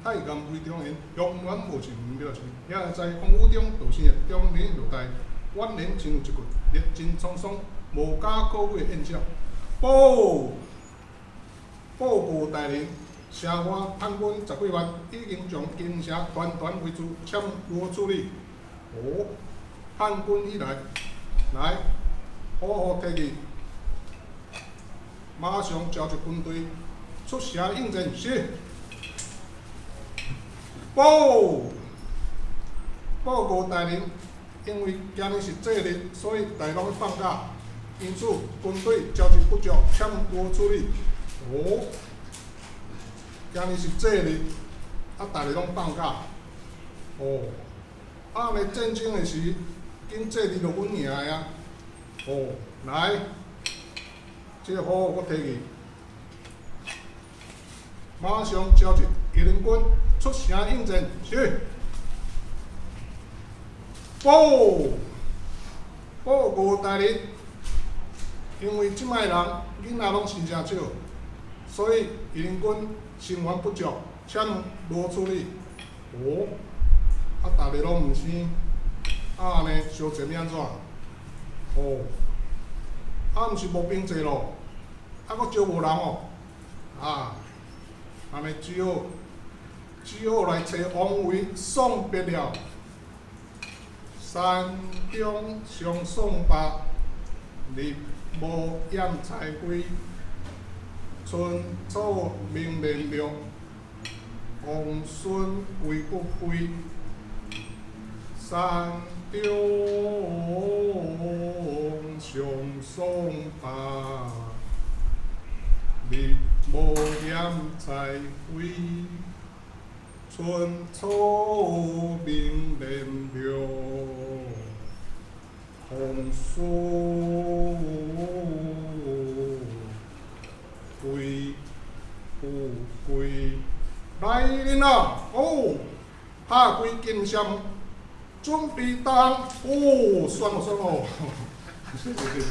太监为中原，永远无情表情。也在风雨中逃生的中年落台，晚年亲有一句，历尽沧桑，无假可贵的演讲。报告大人，城外叛军10几万，已经将京城团团围住，殲罗处理。哦，叛军已来，来，好好提议，马上召集军队出城应战。是。报告大人，因为今日是节日，所以大拢放假，因此军队召集不足，殲罗处理。哦，今日是节日，大家拢放假。哦，安尼战争的时，紧节日就阮赢的啊。哦，来，这个好好我提议，马上召集一零军出城应战。是。报告大人，因为即摆人囡仔拢生诚少，所以一零军成员不足，殲罗处理。哦，大家拢毋生，安尼烧钱要安怎？哦，毋是无兵济咯，佫招无人哦。安尼只好来找王维送别了。山中上爽罢，日暮掩菜归。春草明连绿，王孙归不归？山中上爽罢，日暮掩菜归。春草明连绿，王孙归不归？来人啊！哦，拍开金箱，准备当。哦，爽哦爽哦！谢谢谢谢。